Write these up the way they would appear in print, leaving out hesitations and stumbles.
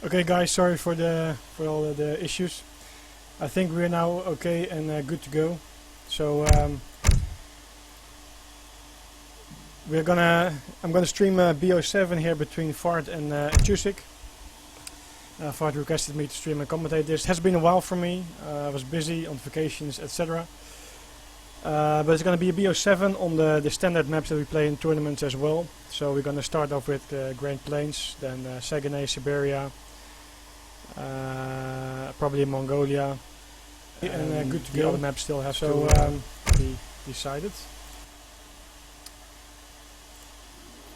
Okay guys, sorry for all the issues. I think we're now okay and good to go. So I'm gonna stream BO7 here between Fart and Chusik. Fart requested me to stream and commentate this. It has been a while for me. I was busy on vacations, etc. But it's gonna be a BO7 on the standard maps that we play in tournaments as well. So we're gonna start off with Great Plains, then Saguenay, Siberia, probably Mongolia, and good to go. The other maps still have to be decided.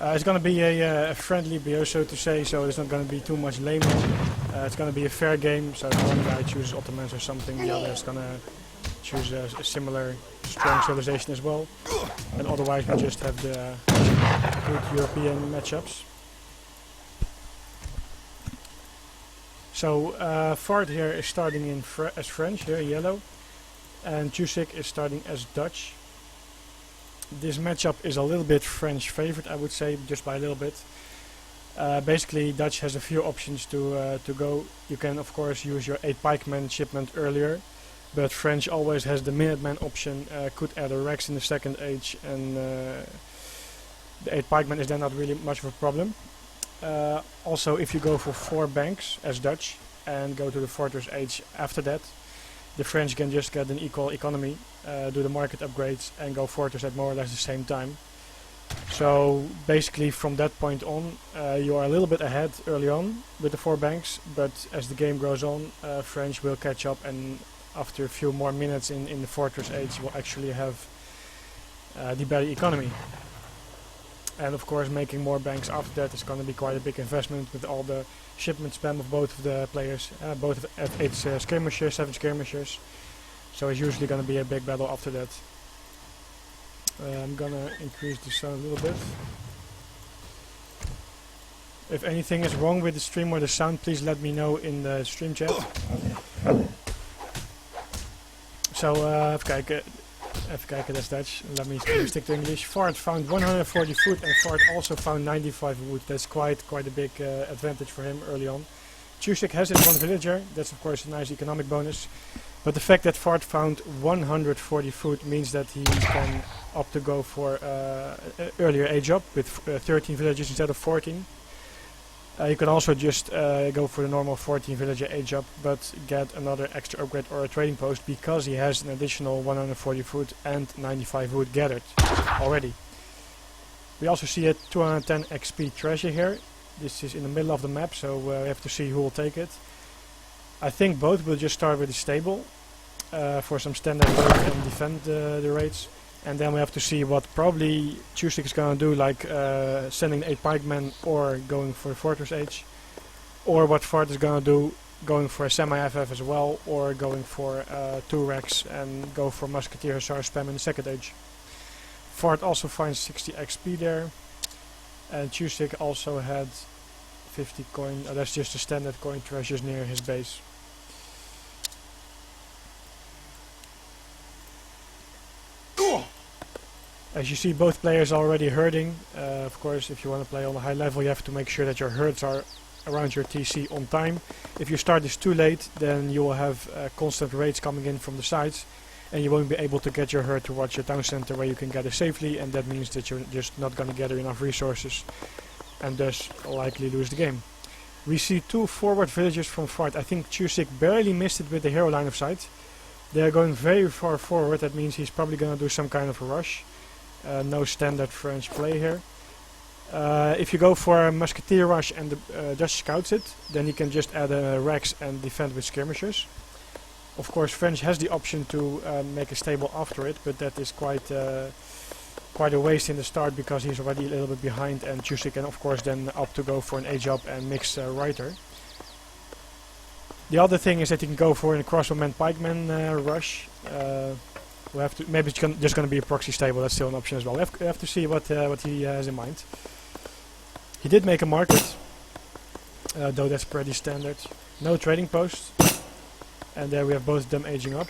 It's going to be a friendly BO, so to say, so there's not going to be too much lame. It's going to be a fair game, so if one guy chooses Ottomans or something, the other is going to choose a similar strong civilization as well. And otherwise we just have the good European matchups. So Fart here is starting in as French, here yellow, and Chusik is starting as Dutch. This matchup is a little bit French favorite, I would say, just by a little bit. Basically, Dutch has a few options to go. You can, of course, use your 8 pikemen shipment earlier, but French always has the Minuteman option. Could add a Rex in the second age, and the 8 pikemen is then not really much of a problem. Also, if you go for 4 banks as Dutch and go to the Fortress age after that, the French can just get an equal economy, do the market upgrades and go Fortress at more or less the same time. So basically from that point on you are a little bit ahead early on with the 4 banks, but as the game goes on French will catch up, and after a few more minutes in the Fortress age will actually have the better economy. And of course making more banks after that is going to be quite a big investment with all the shipment spam of both of the players, both at 8 skirmishers, 7 skirmishers. So it's usually going to be a big battle after that. I'm gonna increase the sound a little bit. If anything is wrong with the stream or the sound, please let me know in the stream chat. So even kijken, that's Dutch. Let me stick to English. Fart found 140 food and Fart also found 95 wood. That's quite a big advantage for him early on. Chusik has his 1 villager. That's of course a nice economic bonus. But the fact that Fart found 140 food means that he can opt to go for an earlier age up with 13 villagers instead of 14. You can also just go for the normal 14 villager age up, but get another extra upgrade or a trading post because he has an additional 140 food and 95 wood gathered already. We also see a 210 XP treasure here. This is in the middle of the map, so we have to see who will take it. I think both will just start with the stable for some standard raid and defend the raids. And then we have to see what probably Chusik is going to do, like sending 8 pikemen or going for the Fortress age. Or what Fart is going to do, going for a semi-FF as well, or going for 2 Rex and go for Musketeer Hussar spam in the second age. Fart also finds 60 XP there. And Chusik also had 50 coin, that's just the standard coin treasures near his base. As you see, both players are already herding. Of course, if you want to play on a high level, you have to make sure that your herds are around your TC on time. If you start this too late, then you will have constant raids coming in from the sides, and you won't be able to get your herd towards your town center where you can gather safely, and that means that you're just not going to gather enough resources, and thus likely lose the game. We see 2 forward villagers from Fart. I think Chusik barely missed it with the hero line of sight. They are going very far forward. That means he's probably going to do some kind of a rush. No standard French play here. If you go for a Musketeer rush and the Dutch scouts it, then he can just add a Rex and defend with skirmishers. Of course, French has the option to make a stable after it, but that is quite a waste in the start because he's already a little bit behind, and Chusik can of course then opt to go for an age up and mix Reiter. The other thing is that you can go for a crossbowman pikeman rush. We'll have to, maybe it's just going to be a proxy stable. That's still an option as well. We have to see what he has in mind. He did make a market, though that's pretty standard. No trading post, and there we have both of them aging up.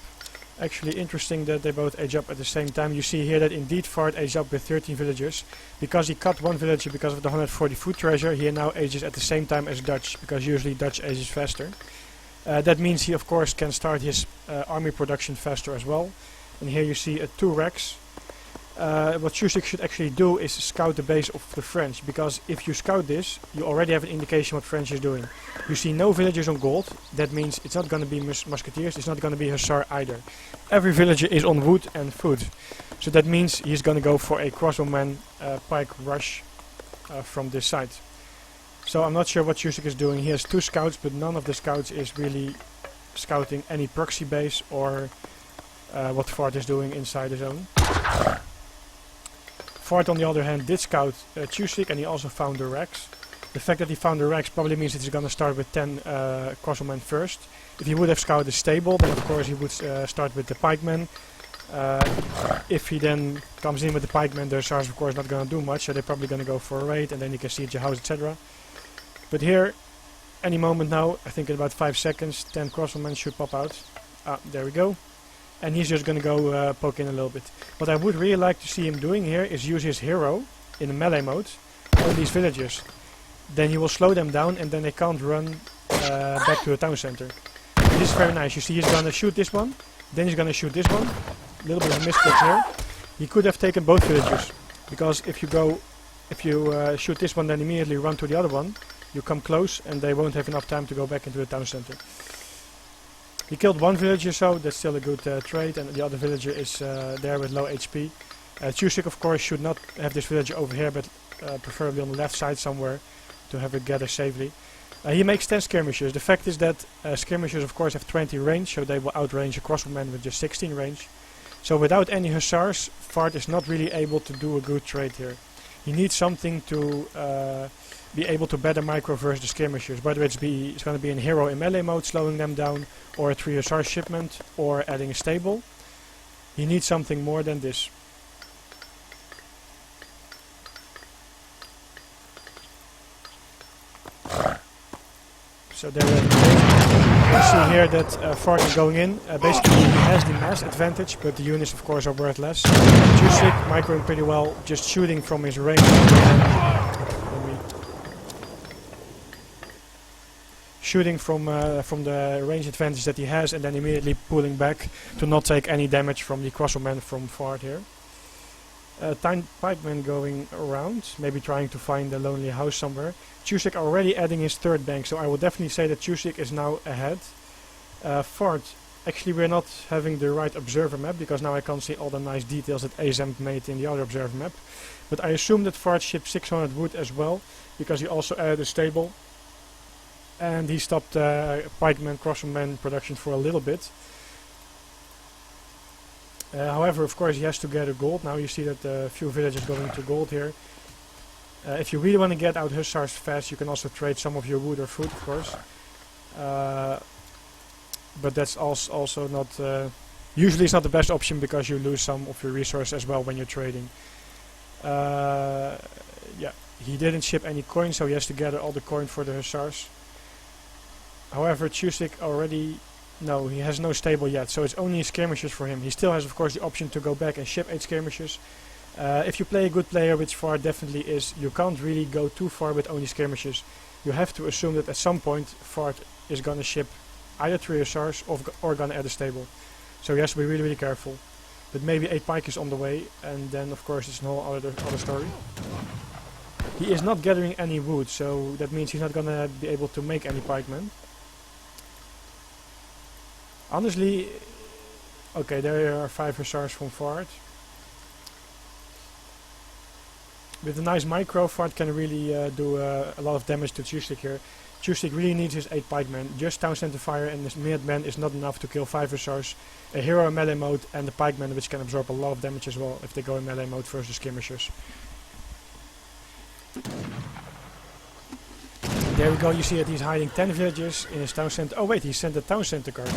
Actually interesting that they both age up at the same time. You see here that indeed Fart aged up with 13 villagers. Because he cut one villager because of the 140 food treasure, he now ages at the same time as Dutch, because usually Dutch ages faster. That means he of course can start his army production faster as well. And here you see 2 racks. What Chusik should actually do is scout the base of the French, because if you scout this, you already have an indication what French is doing. You see no villagers on gold, that means it's not going to be musketeers, it's not going to be hussar either. Every villager is on wood and food, so that means he's going to go for a crossbowman pike rush from this side. So I'm not sure what Chusik is doing. He has 2 scouts, but none of the scouts is really scouting any proxy base or what Fart is doing inside his own. Fart, on the other hand, did scout Chusik, and he also found the racks. The fact that he found the racks probably means that he's going to start with 10 crossbowmen first. If he would have scouted the stable, then of course he would start with the pikemen. If he then comes in with the pikemen, the hussars of course not going to do much, so they're probably going to go for a raid, and then you can siege your house, etc. But here, any moment now, I think in about 5 seconds, 10 crossbowmen should pop out. There we go. And he's just going to go poke in a little bit. What I would really like to see him doing here is use his hero in a melee mode on these villagers. Then he will slow them down, and then they can't run back to the town center. This is very nice. You see he's going to shoot this one, then he's going to shoot this one. A little bit of a misclick here. He could have taken both villagers, because if you shoot this one then immediately run to the other one, you come close and they won't have enough time to go back into the town center. He killed one villager, so that's still a good trade, and the other villager is there with low HP. Chusik of course should not have this villager over here, but preferably on the left side somewhere to have it gather safely. He makes 10 skirmishers. The fact is that skirmishers of course have 20 range, so they will outrange a crossbowman with just 16 range. So without any hussars, Fart is not really able to do a good trade here. He needs something to be able to better microverse the skirmishers, whether it's going to be in hero in melee mode, slowing them down, or a 3 hussar shipment, or adding a stable. He needs something more than this. So there we go. You see here that Fart is going in. Basically he has the mass advantage, but the units of course are worth less. Chusik microing pretty well, just shooting from his range. Shooting from the range advantage that he has, and then immediately pulling back to not take any damage from the crossbowman from Fart here. Pikeman going around, maybe trying to find a lonely house somewhere. Chusik already adding his 3rd bank, so I will definitely say that Chusik is now ahead. Fart, actually we're not having the right observer map, because now I can't see all the nice details that Azem made in the other observer map. But I assume that Fart shipped 600 wood as well, because he also added a stable. And he stopped pikeman, crossbowman production for a little bit. However, of course, he has to gather gold. Now you see that a few villagers going to gold here. If you really want to get out hussars fast, you can also trade some of your wood or food, of course. But that's also not... usually it's not the best option, because you lose some of your resources as well when you're trading. Yeah, he didn't ship any coins, so he has to gather all the coin for the hussars. However, Chusik already... No, he has no stable yet, so it's only skirmishers for him. He still has, of course, the option to go back and ship 8 skirmishers. If you play a good player, which Fart definitely is, you can't really go too far with only skirmishers. You have to assume that at some point Fart is going to ship either 3 hussars or going to add a stable. So he has to be really, really careful. But maybe 8 pike is on the way, and then, of course, it's a whole other story. He is not gathering any wood, so that means he's not going to be able to make any pikemen. Honestly, okay, there are 5 hussars from Fart. With a nice micro, Fart can really do a lot of damage to Chusik here. Chusik really needs his 8 pikemen. Just town center fire and his minutemen is not enough to kill 5 hussars. A hero in melee mode and the pikemen, which can absorb a lot of damage as well if they go in melee mode versus skirmishers. There we go, you see that he's hiding 10 villagers in his town center. Oh wait, he sent the town center card.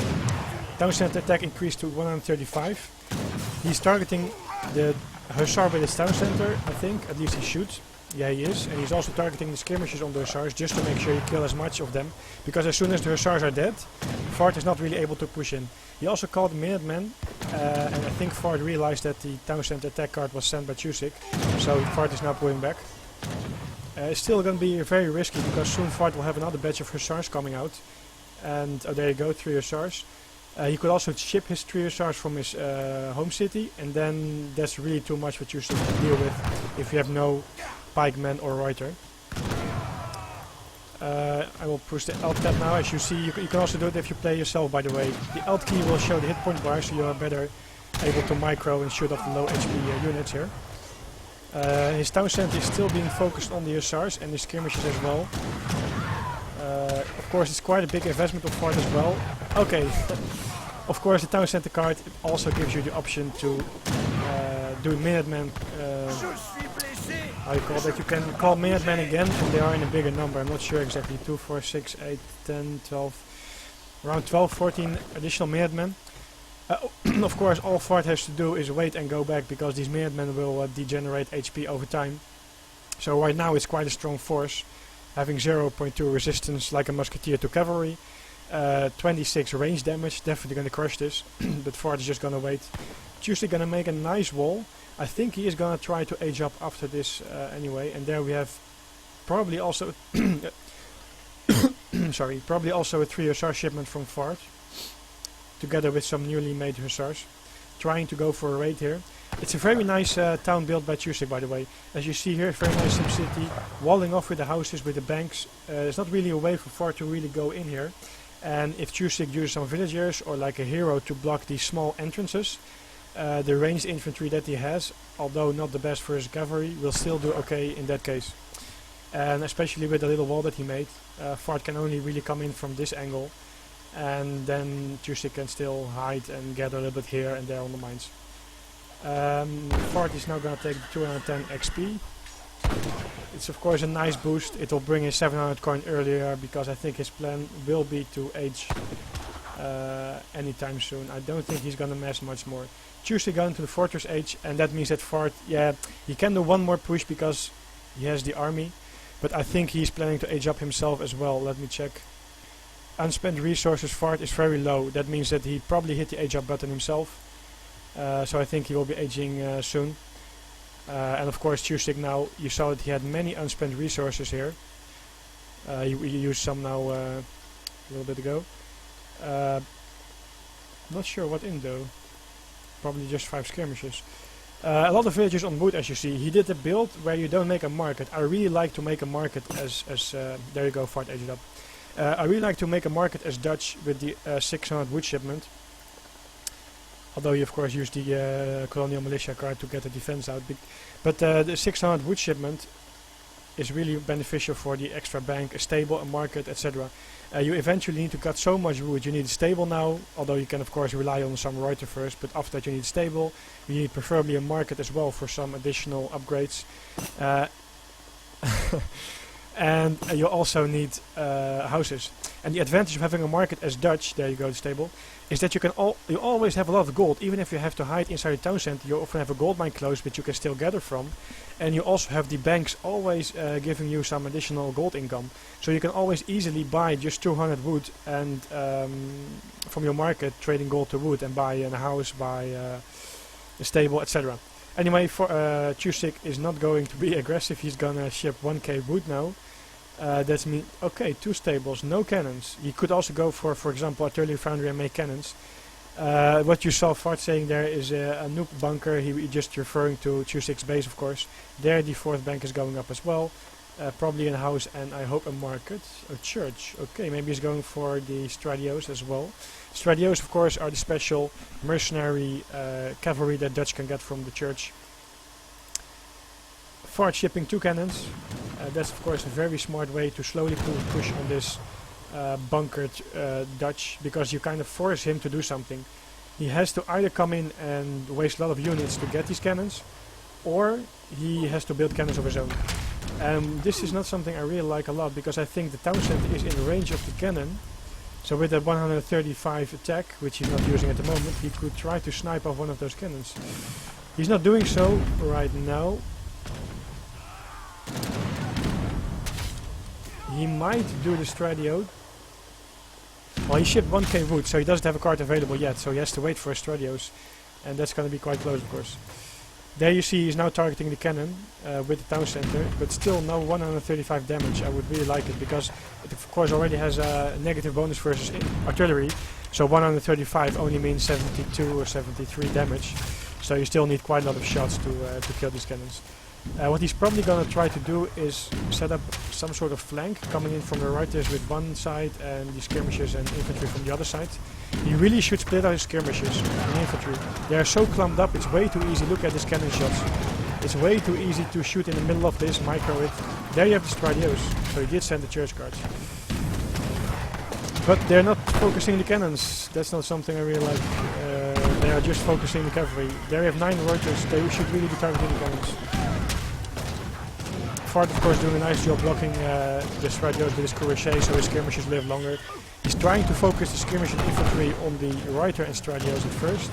Town center attack increased to 135. He's targeting the hussar with his town center, I think. At least he shoots. Yeah, he is. And he's also targeting the skirmishers on the hussars, just to make sure you kill as much of them. Because as soon as the hussars are dead, Fart is not really able to push in. He also called Minutemen And I think Fart realized that the town center attack card was sent by Chusik, so Fart is now pulling back. It's still going to be very risky because soon Fart will have another batch of Hussars coming out. And oh, there you go, 3 Hussars. He could also ship his 3 Hussars from his home city, and then that's really too much for Chusik to deal with if you have no pikeman or reuter. I will push the Alt tab now. As you see, you can also do it if you play yourself, by the way. The Alt key will show the hit point bar, so you are better able to micro and shoot off the low HP units here. His town center is still being focused on the Hussars and the skirmishes as well. Of course, it's quite a big investment of Fart as well. Okay, of course, the town center card also gives you the option to do Minutemen. How you call that? You can call Minutemen again, and they are in a bigger number. I'm not sure exactly. 2, 4, 6, 8, 10, 12, around 12, 14 additional Minutemen. Of course, all Fart has to do is wait and go back because these Minutemen will degenerate HP over time. So right now it's quite a strong force, having 0.2 resistance like a musketeer to cavalry, 26 range damage, definitely going to crush this, but Fart is just going to wait. Chusik going to make a nice wall. I think he is going to try to age up after this anyway, and there we have probably also sorry, probably also a 3 Hussar shipment from Fart, together with some newly made Hussars, trying to go for a raid here. It's a very nice town built by Chusik, by the way. As you see here, very nice sim city, walling off with the houses, with the banks. There's not really a way for Fart to really go in here. And if Chusik uses some villagers or like a hero to block these small entrances, the ranged infantry that he has, although not the best for his cavalry, will still do okay in that case. And especially with the little wall that he made, Fart can only really come in from this angle, and then Chusik can still hide and gather a little bit here and there on the mines. Fart is now going to take 210 XP. It's of course a nice boost. It will bring in 700 coin earlier because I think his plan will be to age anytime soon. I don't think he's going to mess much more. Chusik going to the fortress age, and that means that Fart, yeah, he can do one more push because he has the army, but I think he's planning to age up himself as well. Let me check. Unspent resources Fart is very low. That means that he probably hit the age up button himself. So I think he will be aging soon. And of course Chusik now, you saw that he had many unspent resources here. He used some now a little bit ago. Not sure what in though. Probably just 5 skirmishes. A lot of villages on wood, as you see. He did a build where you don't make a market. I really like to make a market as there you go, Fart aged up. I really like to make a market as Dutch with the 600 wood shipment. Although you of course use the colonial militia card to get the defense out. But the 600 wood shipment is really beneficial for the extra bank, a stable, a market, etc. You eventually need to cut so much wood. You need a stable now, although you can of course rely on some reuter first, but after that you need a stable. You need preferably a market as well for some additional upgrades. And you also need houses. And the advantage of having a market as Dutch, there you go, the stable, is that you always have a lot of gold. Even if you have to hide inside the town center, you often have a gold mine close which you can still gather from. And you also have the banks always giving you some additional gold income. So you can always easily buy just 200 wood and from your market, trading gold to wood, and buy a house, buy a stable, etc. Anyway, Chusik is not going to be aggressive. He's gonna ship 1k wood now. That's okay, 2 stables, no cannons. He could also go for example, artillery foundry and make cannons. What you saw Fart saying there is a noob bunker. He just referring to Chusik's base, of course. There the 4th bank is going up as well. Probably in a house and I hope a market, a church. Okay, maybe he's going for the Stradios as well. Stradios, of course, are the special mercenary cavalry that Dutch can get from the church. Fart shipping 2 cannons. That's of course a very smart way to slowly push on this bunkered Dutch, because you kind of force him to do something. He has to either come in and waste a lot of units to get these cannons, or he has to build cannons of his own. This is not something I really like a lot, because I think the town center is in range of the cannon. So with that 135 attack, which he's not using at the moment, he could try to snipe off one of those cannons. He's not doing so right now. He might do the Stradio. Well, he shipped 1k wood, so he doesn't have a card available yet, so he has to wait for his Stradios, and that's going to be quite close, of course. There you see he's now targeting the cannon with the town center, but still no 135 damage. I would really like it, because it of course already has a negative bonus versus artillery, so 135 only means 72 or 73 damage, so you still need quite a lot of shots to kill these cannons. What he's probably going to try to do is set up some sort of flank, coming in from the reiters with one side and the skirmishers and infantry from the other side. He really should split out his skirmishers and infantry. They are so clumped up, it's way too easy. Look at his cannon shots. It's way too easy to shoot in the middle of this, micro it. There you have the Stradios, so he did send the church guards. But they're not focusing the cannons, that's not something I really like. They are just focusing the cavalry. There you have 9 reiters, they should really be targeting the cannons. Fart, of course, doing a nice job blocking the Stradios with his cuirassiers, so his skirmishers live longer. He's trying to focus the skirmish and infantry on the reiter and Stradios at first.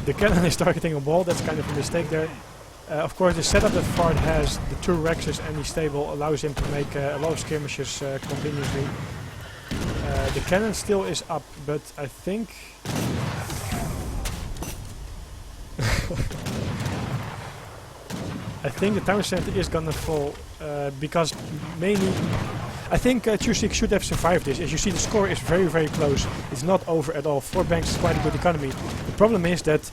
The cannon is targeting a wall, that's kind of a mistake there. Of course, the setup that Fart has, the 2 Rexes and the stable, allows him to make a lot of skirmishes continuously. The cannon still is up, but I think... I think the town center is gonna fall, because mainly... I think Chusik should have survived this. As you see, the score is very, very close. It's not over at all. 4 banks is quite a good economy. The problem is that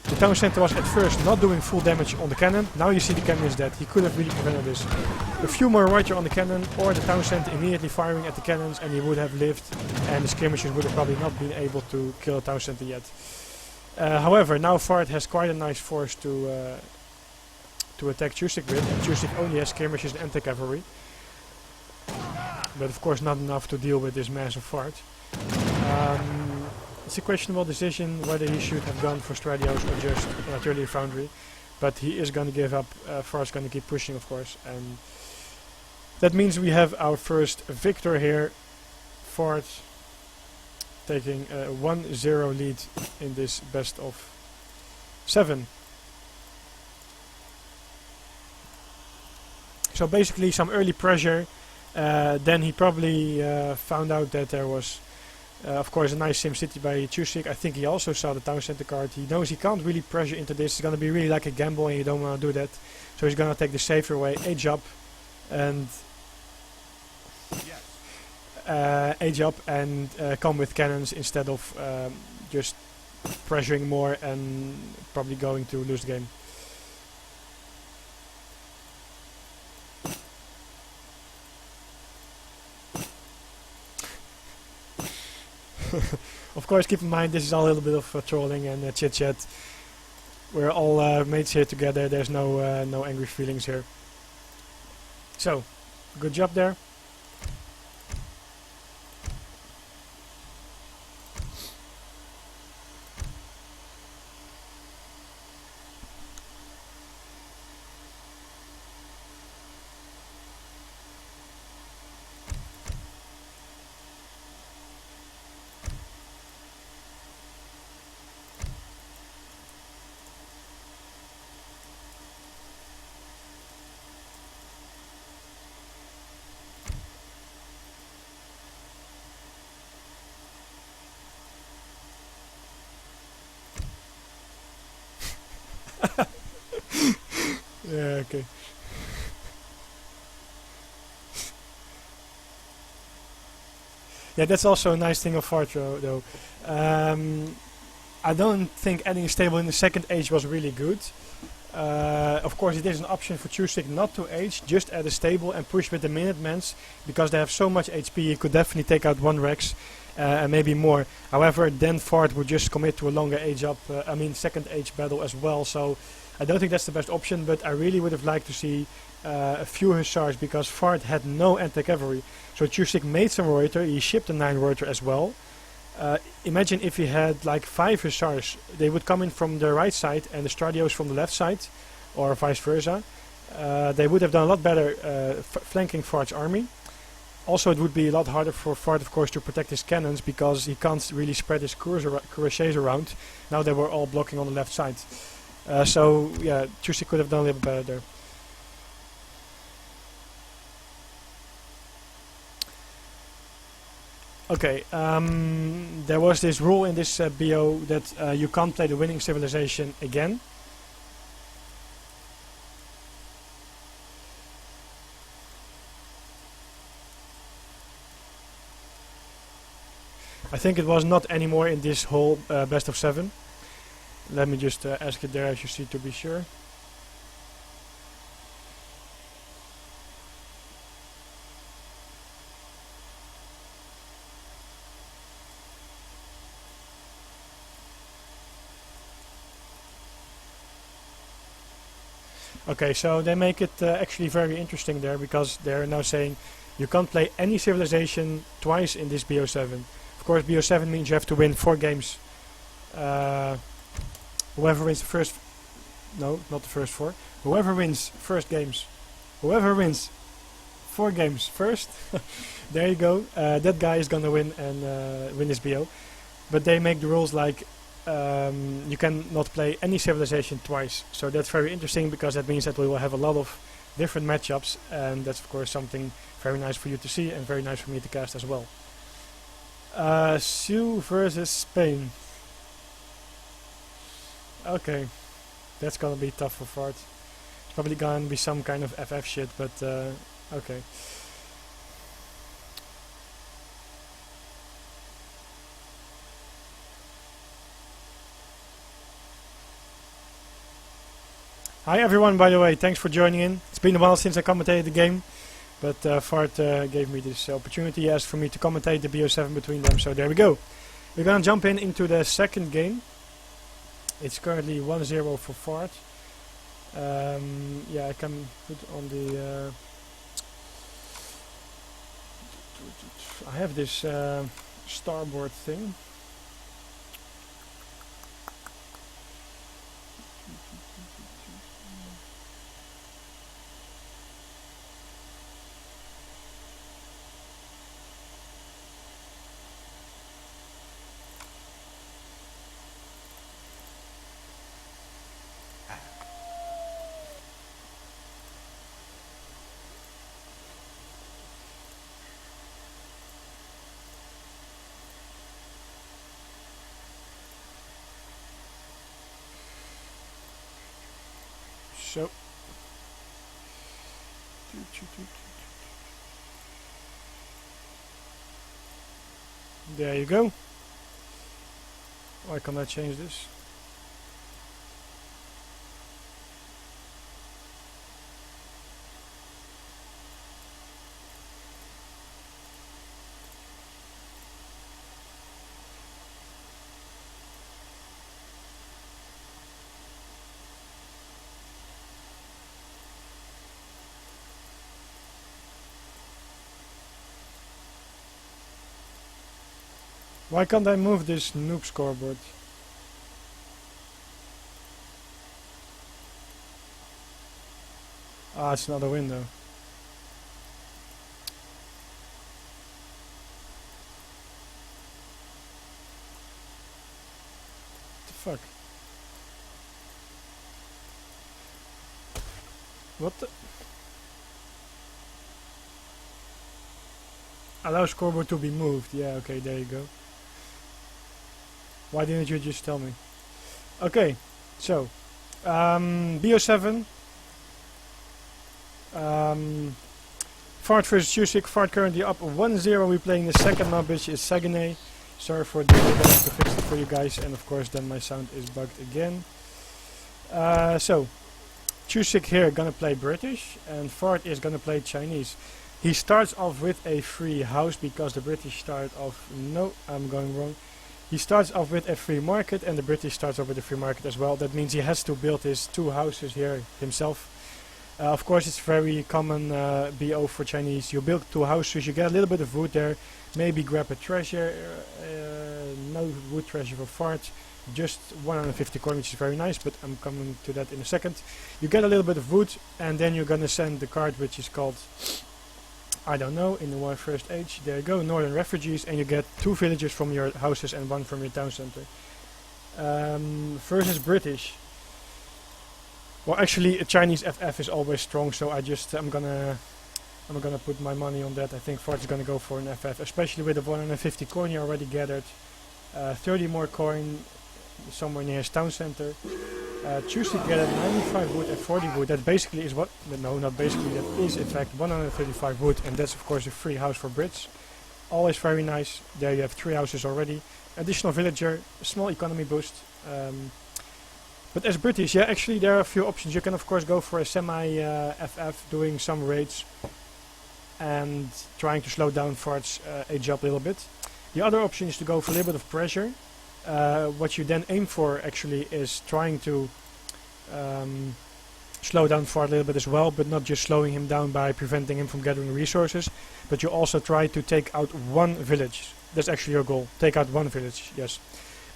the town center was at first not doing full damage on the cannon. Now you see the cannon is dead. He could have really prevented this. A few more reiter on the cannon, or the town center immediately firing at the cannons, and he would have lived, and the skirmishers would have probably not been able to kill the town center yet. However, now Fart has quite a nice force to attack Chusik with, and Chusik only has skirmishers and anti-cavalry. But of course not enough to deal with this massive Fart. It's a questionable decision whether he should have gone for Stradios or just artillery foundry, but he is going to give up. Fart's going to keep pushing, of course, and that means we have our first victor here. Fart taking a 1-0 lead in this best of 7. So basically some early pressure, then he probably found out that there was of course a nice sim city by Chusik. I think he also saw the town center card. He knows he can't really pressure into this, it's going to be really like a gamble and you don't want to do that. So he's going to take the safer way, age up and come with cannons instead of just pressuring more and probably going to lose the game. Of course, keep in mind this is all a little bit of trolling and chit chat. We're all mates here together. There's no angry feelings here. So, good job there. Yeah, okay. Yeah, that's also a nice thing of Fartro, though. I don't think adding a stable in the second age was really good. Of course, it is an option for Chusik not to age, just add a stable and push with the Minutemans, because they have so much HP, you could definitely take out 1 Rex and maybe more. However, then Fart would just commit to a longer age up, second age battle as well, so I don't think that's the best option, but I really would have liked to see a few Hussars, because Fart had no anti-cavalry. So Chusik made some Reuter, he shipped a 9 Reuter as well. Imagine if he had like 5 Hussars, they would come in from the right side and the Stradios from the left side, or vice versa. They would have done a lot better flanking Fart's army. Also, it would be a lot harder for Fart, of course, to protect his cannons, because he can't really spread his cuirassiers around. Now they were all blocking on the left side. So, yeah, Chusik could have done a little bit better there. Okay, there was this rule in this BO that you can't play the winning civilization again. I think it was not anymore in this whole best of 7. Let me just ask it there as you see to be sure. Okay, so they make it actually very interesting there, because they're now saying you can't play any civilization twice in this BO7. Of course, BO7 means you have to win 4 games. Whoever wins the first... No, not the first 4. Whoever wins first games. Whoever wins 4 games first. There you go. That guy is gonna win and win this BO. But they make the rules like you cannot play any civilization twice. So that's very interesting, because that means that we will have a lot of different matchups, and that's of course something very nice for you to see and very nice for me to cast as well. Sioux versus Spain. Okay, that's gonna be tough for Fart. It's probably gonna be some kind of FF shit, but okay. Hi everyone, by the way, thanks for joining in. It's been a while since I commentated the game, but Fart gave me this opportunity. He asked for me to commentate the BO7 between them, so there we go. We're gonna jump into the second game. It's currently 1-0 for Fart. Yeah, I can put on the... I have this starboard thing. So, there you go. Why can't I change this? Why can't I move this noob scoreboard? Ah, it's another window. What the fuck? What the? Allow scoreboard to be moved. Yeah, okay, there you go. Why didn't you just tell me? Okay, so BO7. Fart versus Chusik. Fart currently up 1-0. We're playing the second map, which is Saguenay. Sorry for the delay, to fix it for you guys, and of course then my sound is bugged again. So Chusik here gonna play British, and Fart is gonna play Chinese. He starts off with a free house because the British start off... No, I'm going wrong. He starts off with a free market, and the British starts off with a free market as well. That means he has to build his 2 houses here himself. Of course, it's very common BO for Chinese. You build 2 houses, you get a little bit of wood there, maybe grab a treasure. No wood treasure for Fart, just 150 coin, which is very nice, but I'm coming to that in a second. You get a little bit of wood, and then you're gonna send the card, which is called... I don't know, in the first age. There you go, Northern Refugees, and you get 2 villagers from your houses and 1 from your town center. Versus British. Well, actually, a Chinese FF is always strong, so I'm gonna I'm gonna put my money on that. I think Fart is gonna go for an FF, especially with the 150 coin he already gathered. 30 more coin somewhere near his town center. Chusik gathered 95 wood and 40 wood. That basically is what, no, not basically, that is in fact 135 wood, and that's of course a free house for Brits. Always very nice. There you have 3 houses already. Additional villager, small economy boost. But as British, yeah, actually there are a few options. You can of course go for a semi-FF, doing some raids and trying to slow down Fart's age up a little bit. The other option is to go for a little bit of pressure. What you then aim for actually is trying to slow down Fart a little bit as well, but not just slowing him down by preventing him from gathering resources, but you also try to take out one village. That's actually your goal. Take out one village, yes.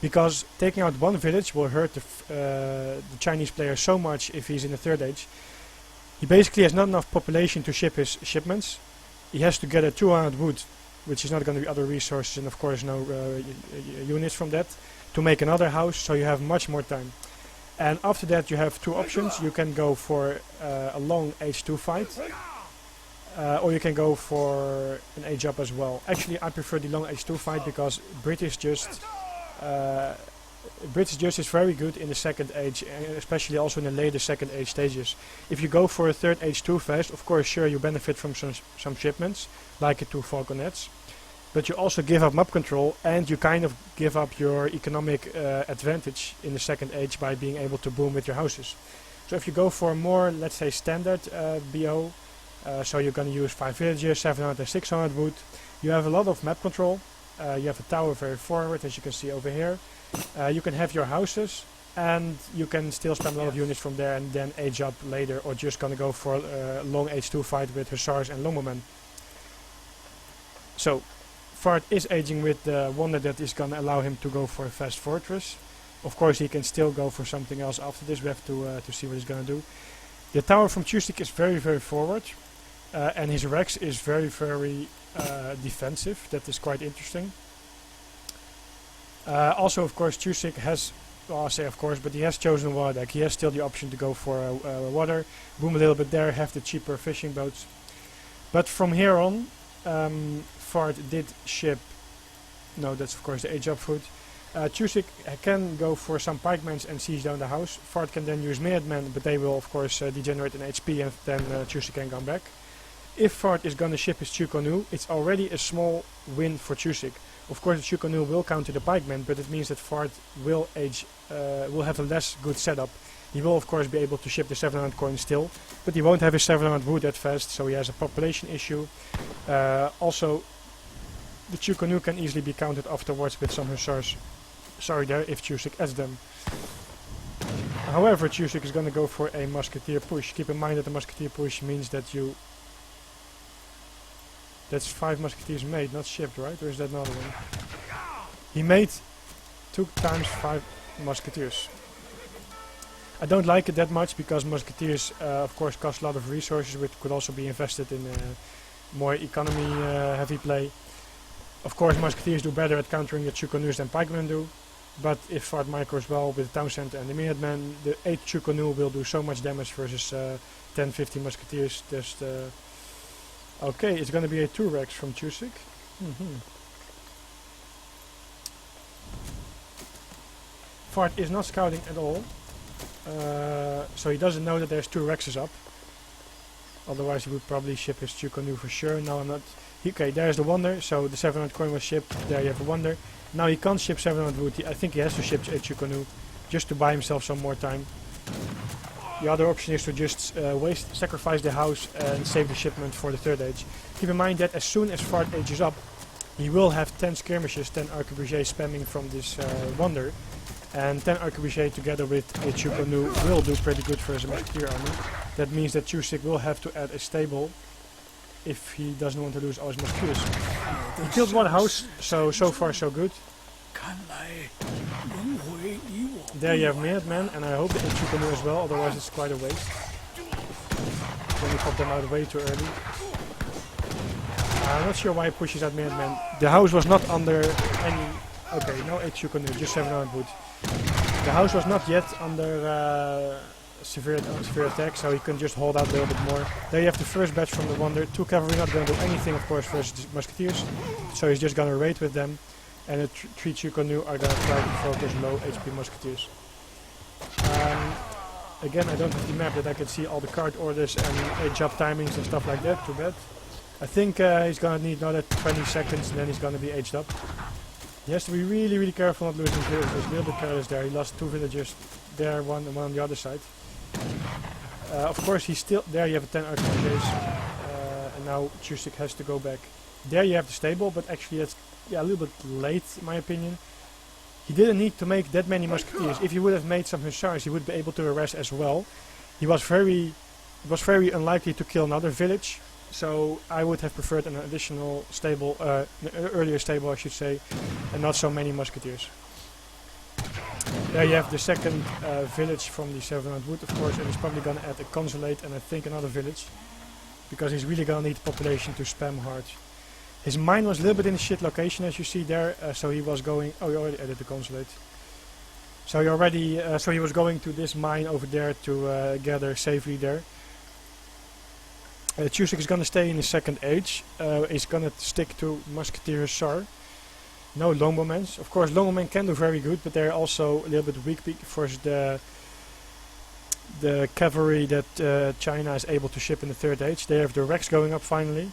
Because taking out one village will hurt the Chinese player so much if he's in the third age. He basically has not enough population to ship his shipments. He has to get a 200 wood, which is not going to be other resources, and of course no units from that, to make another house, so you have much more time. And after that you have 2 options. You can go for a long H2 fight, or you can go for an age up as well. Actually I prefer the long H2 fight because British just is very good in the second age, and especially also in the later second age stages. If you go for a third age too fast, of course sure you benefit from some shipments, like the 2 falconets, but you also give up map control, and you kind of give up your economic advantage in the second age by being able to boom with your houses. So if you go for more, let's say, standard BO, so you're going to use 5 villages, 700 and 600 wood, you have a lot of map control. You have a tower very forward, as you can see over here. You can have your houses, and you can still spend a lot of units from there and then age up later, or just gonna go for a long H2 fight with hussars and longbowmen. So Fart is aging with the wonder that is gonna allow him to go for a fast fortress. Of course he can still go for something else after this. We have to see what he's gonna do. The tower from Chusik is very forward, and his Rex is very defensive. That is quite interesting. Also of course Chusik has, well, I say of course, but he has chosen water deck. He has still the option to go for water, boom a little bit there, have the cheaper fishing boats. But from here on, Fart did ship, no, that's of course the age up food. Chusik can go for some pikemans and siege down the house. Fart can then use Minutemen, but they will of course degenerate in HP, and then Chusik can come back. If Fart is going to ship his Chukonu, it's already a small win for Chusik. Of course the Chukonu will counter the pikemen, but it means that Fart will have a less good setup. He will of course be able to ship the 700 coins still, but he won't have his 700 wood that fast, so he has a population issue. Also, the Chukonu can easily be countered afterwards with some hussars. Sorry there if Chusik adds them. However, Chusik is going to go for a musketeer push. Keep in mind that the musketeer push means that that's 5 musketeers made, not shipped, right? Or is that another one? He made 2 times 5 musketeers. I don't like it that much because musketeers of course cost a lot of resources, which could also be invested in more economy heavy play. Of course musketeers do better at countering the Chukonus than pikemen do, but if Fart micros well with the town center and the Minutemen, the 8 Chukonu will do so much damage versus 10-15 musketeers. Just okay, it's going to be a 2 Rex from Chusik. Fart is not scouting at all, so he doesn't know that there's 2 Rexes up. Otherwise he would probably ship his Chukonu for sure. Now I'm not... Okay, there's the wonder, so the 700 coin was shipped, there you have a wonder. Now he can't ship 700 wood, I think he has to ship a Chukonu, just to buy himself some more time. The other option is to just sacrifice the house and save the shipment for the third age. Keep in mind that as soon as Fart ages up, he will have 10 skirmishes, 10 arquebusiers spamming from this wonder. And 10 arquebusiers together with a Chukonu will do pretty good for his musketeer army. That means that Chusik will have to add a stable if he doesn't want to lose all his musketeers. He killed 1 house, so far so good. There you have Minutemen, and I hope that Chukonu as well, otherwise it's quite a waste. Then we pop them out way too early. I'm not sure why he pushes out Minutemen. The house was not under any... Okay, no 8 Chukonu, just 700 wood. The house was not yet under severe attack, so he can just hold out a little bit more. There you have the first batch from the Wonder. 2 cavalry not going to do anything, of course, versus the musketeers, so he's just going to raid with them, and the 3 Chukonu are going to try to focus low HP musketeers. Again, I don't have the map that I can see all the card orders and job timings and stuff like that, too bad. I think he's going to need another 20 seconds and then he's going to be aged up. He has to be really, really careful not losing villagers. He's a little bit careless there. He lost 2 villagers there, one and one on the other side. Of course, he's still there. You have a 10 arquebusiers, and now Chusik has to go back. There you have the stable, but actually it's a little bit late, in my opinion. He didn't need to make that many musketeers. If he would have made some hussars, he would be able to harass as well. He was very unlikely to kill another village. So I would have preferred an additional stable, an earlier stable I should say, and not so many musketeers. There you have the second village from the 700 wood, of course, and he's probably going to add a consulate and I think another village, because he's really going to need population to spam hard. His mine was a little bit in a shit location, as you see there, so he was going. Oh, he already added the consulate. So he already, so he was going to this mine over there to gather safely there. Chusik is going to stay in his second age. He's going to stick to Musketeer Hussar. No Longbowmen. Of course, Longbowmen can do very good, but they're also a little bit weak versus the cavalry that China is able to ship in the third age. They have the Rex going up finally.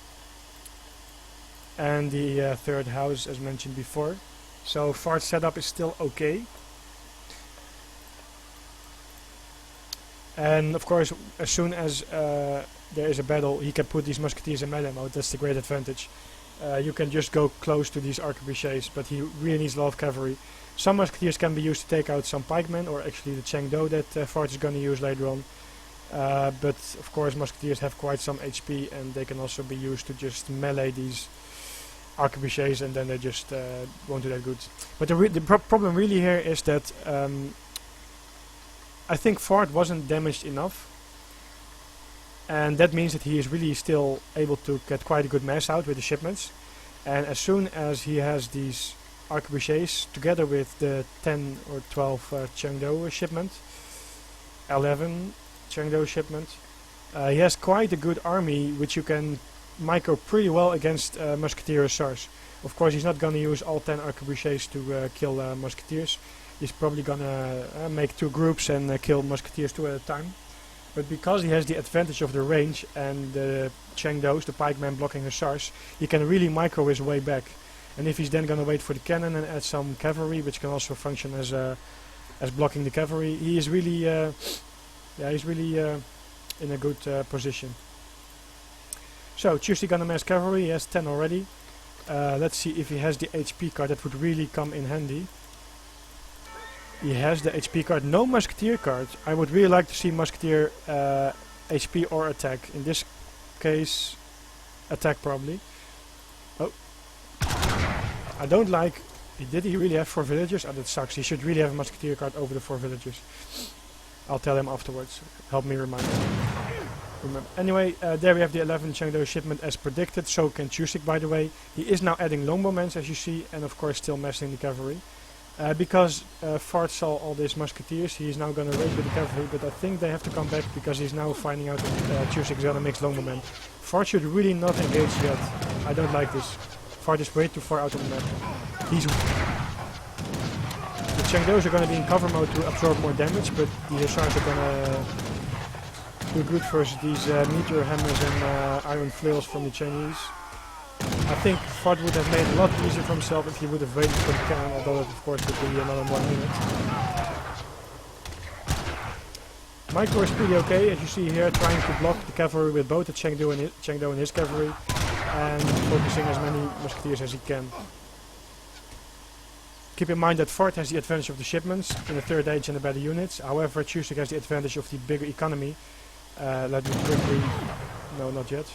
And the third house, as mentioned before. So Fart's setup is still okay. And of course, as soon as there is a battle, he can put these musketeers in melee mode. That's the great advantage. You can just go close to these arquebusiers, but he really needs a lot of cavalry. Some musketeers can be used to take out some pikemen, or actually the Chengdo that Fart is going to use later on. But of course, musketeers have quite some HP, and they can also be used to just melee these arquebusiers, and then they just won't do that good. But the problem really here is that I think Fart wasn't damaged enough. And that means that he is really still able to get quite a good mass out with the shipments. And as soon as he has these arquebusiers together with the 10 or 12 Chengdo shipment, 11 Chengdo shipment, he has quite a good army which you can micro pretty well against musketeer hussars. Of course, he's not going to use all 10 arquebusiers to kill musketeers. He's probably going to make 2 groups and kill musketeers 2 at a time. But because he has the advantage of the range and the Chengdos, the pikemen blocking hussars, he can really micro his way back. And if he's then going to wait for the cannon and add some cavalry, which can also function as blocking the cavalry, he is really, in a good position. So Chusik gonna mass cavalry. He has 10 already. Let's see if he has the HP card. That would really come in handy. He has the HP card, no Musketeer card. I would really like to see Musketeer HP or attack. In this case, attack probably. Oh. I don't like... Did he really have 4 villagers? Oh, that sucks. He should really have a Musketeer card over the 4 villagers. I'll tell him afterwards. Help me remind him. Anyway, there we have the 11 Chengdo shipment as predicted. So can Chusik, by the way. He is now adding longbowmen, as you see, and of course still massing the cavalry. Because Fart saw all these musketeers, he is now going to raid with the cavalry, but I think they have to come back because he's now finding out that Chusik is going to mix longbowmen. Fart should really not engage yet. I don't like this. Fart is way too far out on the map. The Chengdos are going to be in cover mode to absorb more damage, but the Hussars are going to do good versus these meteor hammers and iron flails from the Chinese. I think Fart would have made it a lot easier for himself if he would have waited for the cannon, although it of course would be another 1 minute. Micro is pretty okay, as you see here, trying to block the cavalry with both the Chengdo and his cavalry, and focusing as many musketeers as he can. Keep in mind that Fart has the advantage of the shipments in the third age and the better units. However, Chusik has the advantage of the bigger economy. Let me quickly... No, not yet.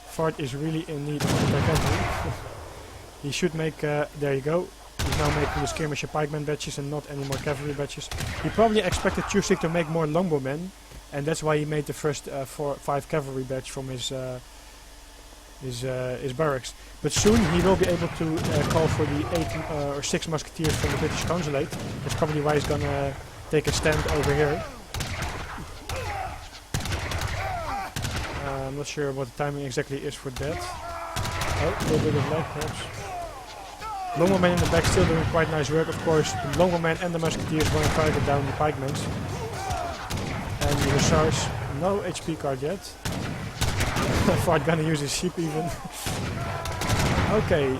Fart is really in need of cavalry. He should make... there you go. He's now making the skirmisher pikeman batches and not any more cavalry batches. He probably expected Chusik to make more longbowmen, and that's why he made the first 5 cavalry batch from his barracks. But soon he will be able to call for the 8 or 6 musketeers from the British consulate. That's probably why he's gonna take a stand over here. I'm not sure what the timing exactly is for that. Oh, a little bit of lag perhaps. Longbowman in the back still doing quite nice work, of course. The Longbowman and the Musketeers want to target down the pikemen. And the Hussars, no HP card yet. Fart gonna use his sheep even. Okay.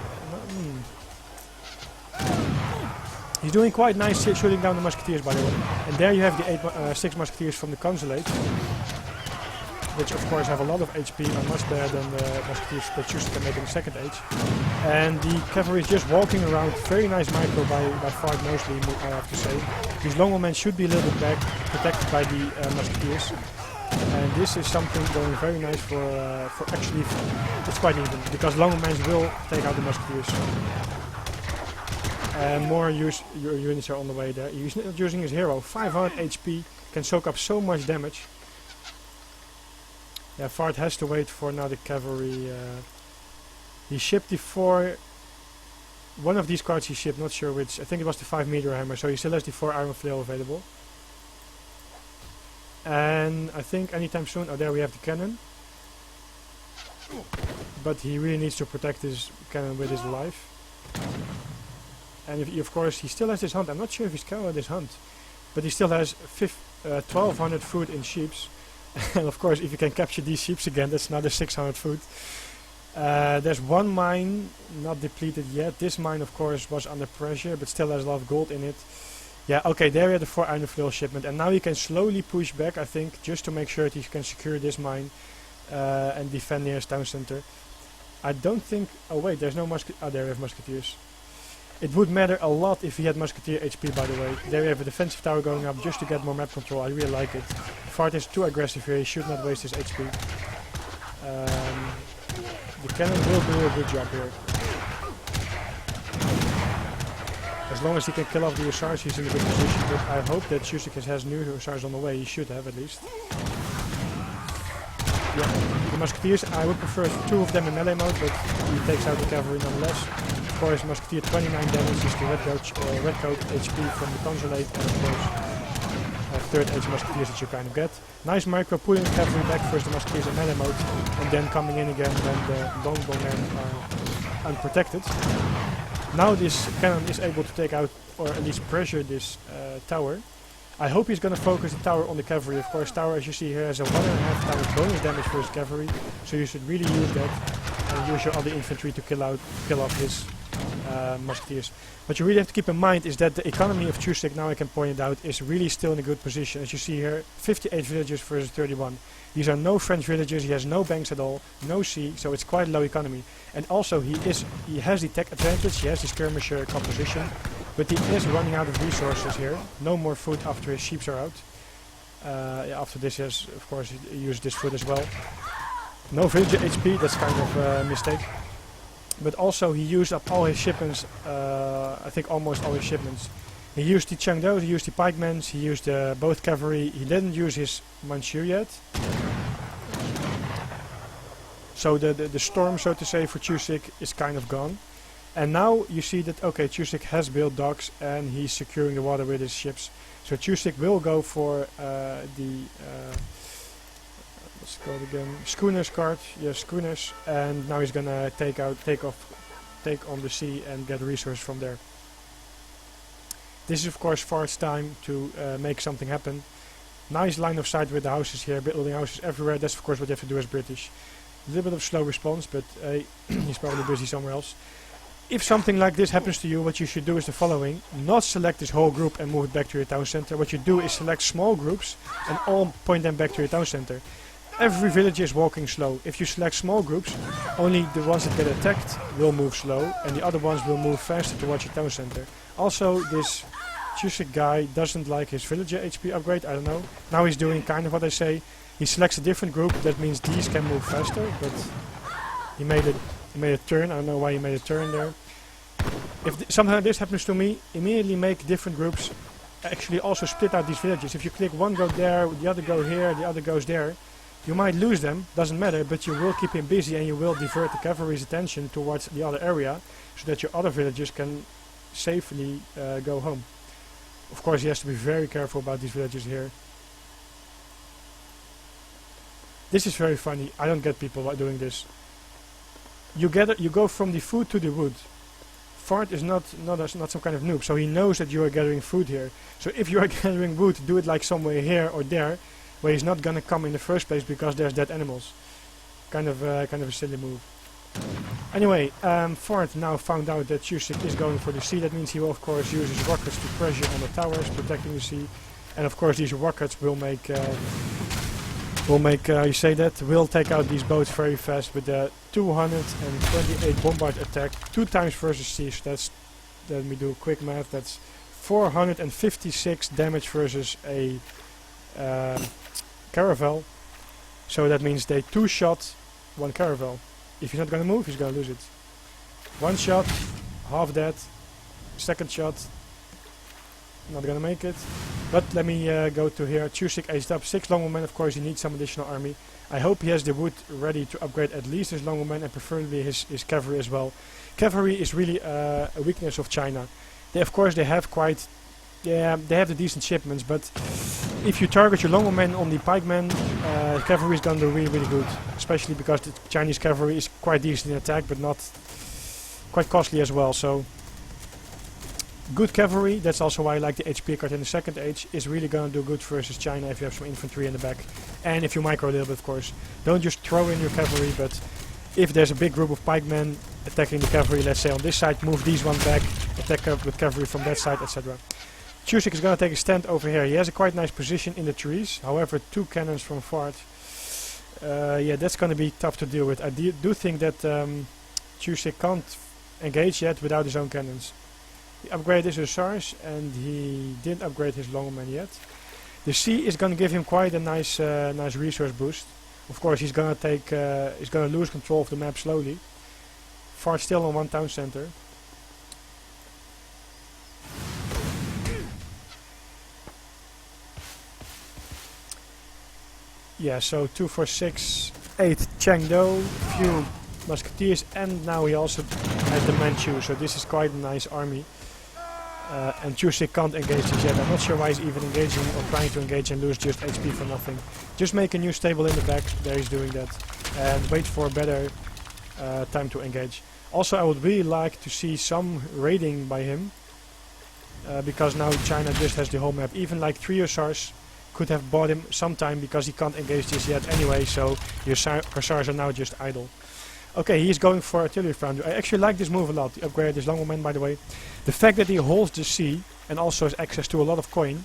He's doing quite nice shooting down the Musketeers, by the way. And there you have the 6 Musketeers from the Consulate, which of course have a lot of HP and much better than the Musketeers per Chusik can make in the second age. And the Cavalry is just walking around. Very nice micro by Fart mostly, I have to say. These Longbowmen should be a little bit back, protected by the Musketeers. And this is something going very nice for actually, it's quite even, because Longbowmen will take out the Musketeers. And more units are on the way there. He's not using his hero, 500 HP, can soak up so much damage. Yeah, Fart has to wait for now the Cavalry. He shipped the 4, one of these cards he shipped, not sure which, I think it was the 5-meter hammer, so he still has the 4 iron flail available. And I think anytime soon, oh there we have the cannon. But he really needs to protect his cannon with his life. And of course he still has this hunt, I'm not sure if he's counted this hunt. But he still has 1200 food in sheeps. And of course if you can capture these sheeps again, that's another 600 food. There's one mine not depleted yet. This mine of course was under pressure, but still has a lot of gold in it. Yeah, okay, there we have the 4 iron flail shipment, and now he can slowly push back, I think, just to make sure that he can secure this mine and defend near his town center. I don't think, oh wait, there's no oh there we have Musketeers. It would matter a lot if he had Musketeer HP, by the way. There we have a defensive tower going up just to get more map control, I really like it. Fart is too aggressive here, he should not waste his HP. The cannon will do a good job here. As long as he can kill off the Hussars, he's in a good position, but I hope that Chusik has new Hussars on the way, he should have at least. Yeah, the Musketeers, I would prefer 2 of them in melee mode, but he takes out the Cavalry nonetheless. Of course, Musketeer 29 damage is the red coat HP from the Consulate, and of course 3rd age Musketeers that you kind of get. Nice micro, pulling the Cavalry back first the Musketeers in melee mode, and then coming in again when the Longbowmen are unprotected. Now this cannon is able to take out, or at least pressure this tower. I hope he's going to focus the tower on the Cavalry. Of course, tower, as you see here, has a 1.5 times bonus damage for his Cavalry, so you should really use that and use your other infantry to kill off his Musketeers. What you really have to keep in mind is that the economy of Chusik, now I can point it out, is really still in a good position. As you see here, 58 villagers versus 31. These are no French villages, he has no banks at all, no sea, so it's quite low economy. And also he has the tech advantage, he has the skirmisher composition, but he is running out of resources here. No more food after his sheep are out. After this, yes, of course, he used this food as well. No villager HP, that's kind of a mistake. But also he used up all his shipments, I think almost all his shipments. He used the Chengdu, he used the pikemen, he used both cavalry, he didn't use his Manchu yet. So the storm, so to say, for Chusik is kind of gone. And now you see that, okay, Chusik has built docks and he's securing the water with his ships. So Chusik will go for what's it called again? Schooners card, yes, schooners. And now he's gonna take on the sea and get resources from there. This is of course Fart's time to make something happen. Nice line of sight with the houses here, building houses everywhere. That's of course what you have to do as British. A little bit of slow response, but he's probably busy somewhere else. If something like this happens to you, what you should do is the following. Not select this whole group and move it back to your town center. What you do is select small groups and all point them back to your town center. Every villager is walking slow. If you select small groups, only the ones that get attacked will move slow and the other ones will move faster towards your town center. Also, this Chusik guy doesn't like his villager HP upgrade, I don't know. Now he's doing kind of what I say. He selects a different group, that means these can move faster, but he made a turn. I don't know why he made a turn there. If something like this happens to me, immediately make different groups. Actually also split out these villages. If you click one go there, the other go here, the other goes there, you might lose them, doesn't matter, but you will keep him busy and you will divert the cavalry's attention towards the other area so that your other villagers can safely go home. Of course, he has to be very careful about these villagers here. This is very funny. I don't get people doing this. You go from the food to the wood. Fart is not some kind of noob, so he knows that you are gathering food here. So if you are gathering wood, do it like somewhere here or there, where he's not gonna come in the first place because there's dead animals. Kind of a silly move. Anyway, Fart now found out that Chusik is going for the sea. That means he will of course use his rockets to pressure on the towers, protecting the sea. And of course these rockets will make will take out these boats very fast with the 228 bombard attack, 2 times versus sea. So that's, let me do quick math, that's 456 damage versus a caravel. So that means they 2-shot 1 caravel. If he's not gonna move, he's gonna lose it. 1 shot, half dead. 2nd shot, not gonna make it. But let me go to here. Chusik aced up 6 longbowmen. Of course, he needs some additional army. I hope he has the wood ready to upgrade at least his longbowmen and preferably his cavalry as well. Cavalry is really a weakness of China. They, of course, they have the decent shipments, but if you target your longbowmen on the pikemen, cavalry is gonna do really, really good. Especially because the Chinese cavalry is quite decent in attack, but not quite costly as well. So good cavalry, that's also why I like the HP card in the 2nd age, is really gonna do good versus China if you have some infantry in the back. And if you micro a little bit, of course. Don't just throw in your cavalry, but if there's a big group of pikemen attacking the cavalry, let's say on this side, move these one back, attack with cavalry from that side, etc. Chusik is gonna take a stand over here. He has a quite nice position in the trees. However, 2 cannons from Fart. Yeah, that's gonna be tough to deal with. I do think that Chusik can't engage yet without his own cannons. He upgraded his hussars and he didn't upgrade his longman yet. The sea is gonna give him quite a nice resource boost. Of course, he's gonna lose control of the map slowly. Fart still on 1 town center. Yeah, so 2, 4, 6, 8 Chengdo, few musketeers, and now he also has the Manchu, so this is quite a nice army. And Chusik can't engage this yet. I'm not sure why he's even engaging or trying to engage and lose just HP for nothing. Just make a new stable in the back, there he's doing that, and wait for a better time to engage. Also, I would really like to see some raiding by him, because now China just has the whole map. Even like 3 hussars could have bought him some time because he can't engage this yet anyway, so your hussars are now just idle. Okay, he's going for artillery founder. I actually like this move a lot. He upgraded his longbowman, by the way. The fact that he holds the sea and also has access to a lot of coin,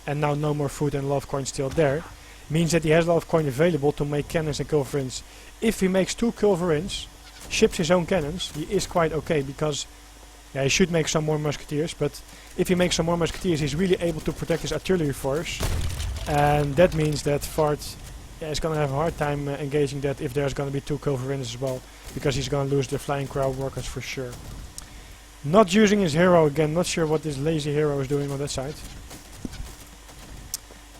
and now no more food and a lot of coin still there, means that he has a lot of coin available to make cannons and culverins. If he makes 2 culverins, ships his own cannons, he is quite okay, because yeah, he should make some more musketeers, but if he makes some more musketeers, he's really able to protect his artillery force, and that means that Fart is going to have a hard time engaging that if there's going to be 2 culverins as well, because he's going to lose the flying crowd workers for sure. Not using his hero again, not sure what this lazy hero is doing on that side.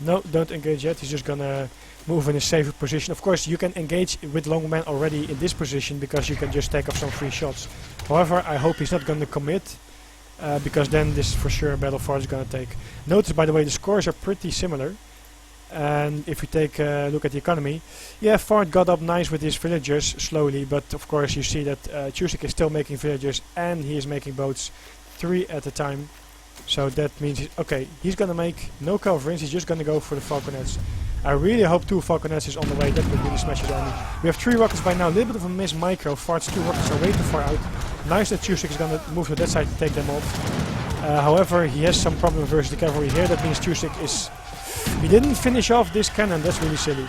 No, don't engage yet, he's just going to move in a safer position. Of course, you can engage with longman already in this position, because you can just take off some free shots. However, I hope he's not going to commit, because then this is for sure a battle Fart is going to take. Notice, by the way, the scores are pretty similar. And if we take a look at the economy, yeah, Fart got up nice with his villagers slowly, but of course you see that Chusik is still making villagers and he is making boats 3 at a time. So that means, he's gonna make no culverins, he's just gonna go for the falconets. I really hope 2 falconets is on the way, that would really smash his army. We have 3 rockets by now, a little bit of a miss micro. Fart's 2 rockets are way too far out. Nice that Chusik is gonna move to that side to take them off. However, he has some problem versus the cavalry here, that means Chusik is... He didn't finish off this cannon, that's really silly.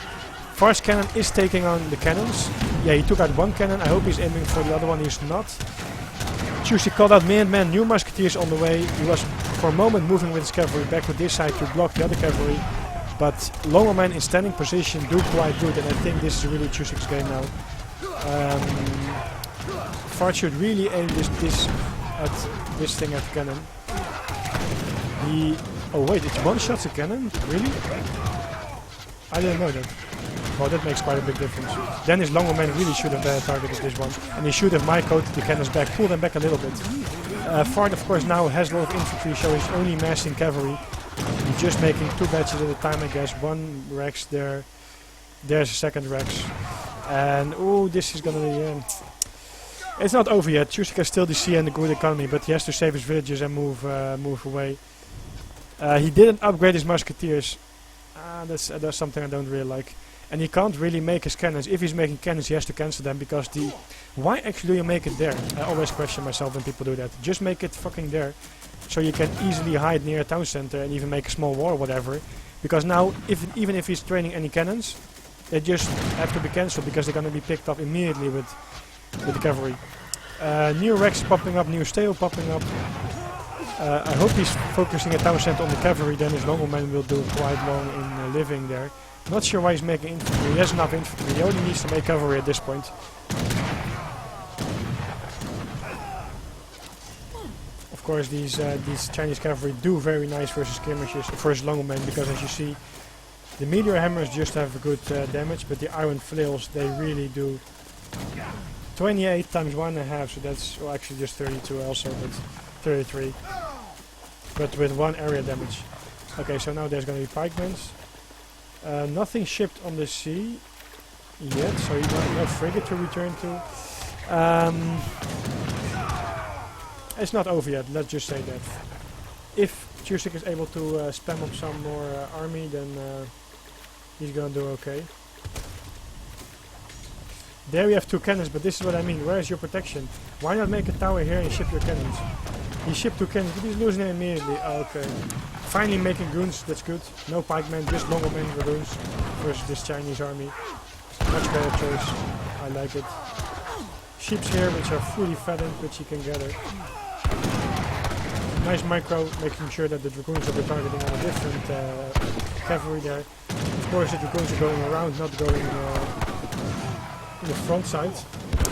Fart's cannon is taking on the cannons. Yeah, he took out 1 cannon, I hope he's aiming for the other one, he's not. Chusik called out man, new musketeers on the way. He was for a moment moving with his cavalry back to this side to block the other cavalry. But longman in standing position do quite good, and I think this is really Chusik's game now. Fart should really aim this thing at the cannon. Oh wait, it's 1 shot a cannon? Really? I didn't know that. Well, that makes quite a big difference. Then his longman really should have targeted this one. And he should have microed the cannons back, pull them back a little bit. Fart, of course, now has a lot of infantry, so he's only massing cavalry. He's just making 2 batches at a time, I guess. 1 Rex there. There's a second Rex. And, oh, this is gonna be... it's not over yet. Chusik has still the sea and the good economy, but he has to save his villages and move away. He didn't upgrade his musketeers. That's something I don't really like. And he can't really make his cannons. If he's making cannons, he has to cancel them, because the... Why actually do you make it there? I always question myself when people do that. Just make it fucking there, so you can easily hide near a town center and even make a small wall or whatever. Because now, even if he's training any cannons, they just have to be cancelled, because they're gonna be picked up immediately with the cavalry. New Rex popping up, new stable popping up. I hope he's focusing a town center on the cavalry, then his noblemen will do quite long in living there. Not sure why he's making infantry. He has enough infantry. He only needs to make cavalry at this point. Of course, these Chinese cavalry do very nice versus skirmishes, versus longmen, because as you see, the meteor hammers just have a good damage, but the iron flails, they really do 28 times 1.5, so that's actually just 32 also, but 33. But with 1 area damage. Okay, so now there's going to be pikemen. Nothing shipped on the sea yet, so you got no frigate to return to. It's not over yet, let's just say that. If Chusik is able to spam up some more army, then he's gonna do okay. There we have 2 cannons, but this is what I mean. Where is your protection? Why not make a tower here and ship your cannons? He shipped 2 cannons, but he's losing them immediately. Okay. Finally making goons, that's good. No pikemen, just longermen with goons versus this Chinese army. Much better choice. I like it. Ships here, which are fully fattened, which he can gather. Nice micro, making sure that the dragoons that we're targeting are a different cavalry there. Of course, the dragoons are going around, not going in the front side.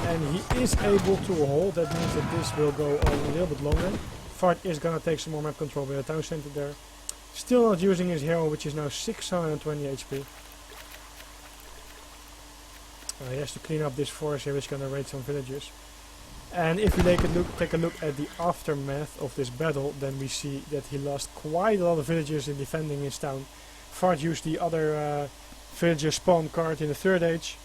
And he is able to hold, that means that this will go on a little bit longer. Fart is gonna take some more map control with a town center there. Still not using his hero, which is now 620 HP. He has to clean up this forest here, which is gonna raid some villages. And if we take a look at the aftermath of this battle, then we see that he lost quite a lot of villagers in defending his town. Fart used the other villager spawn card in the 3rd age.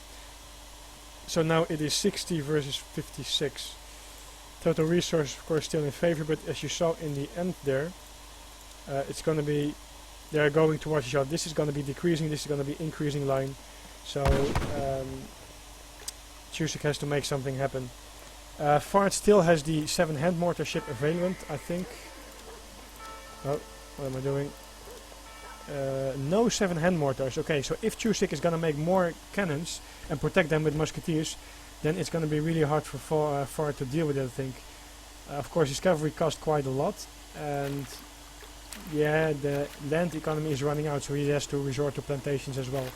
So now it is 60 versus 56. Total resource, of course, still in favor, but as you saw in the end there, it's going to be, they're going towards each other. This is going to be decreasing, this is going to be increasing line. So Chusik has to make something happen. Fart still has the 7 hand mortar ship available, I think. Oh, what am I doing? No 7 hand mortars. Okay, so if Chusik is going to make more cannons and protect them with musketeers, then it's going to be really hard for Fart to deal with it, I think. Of course, his cavalry cost quite a lot, and yeah, the land economy is running out, so he has to resort to plantations as well.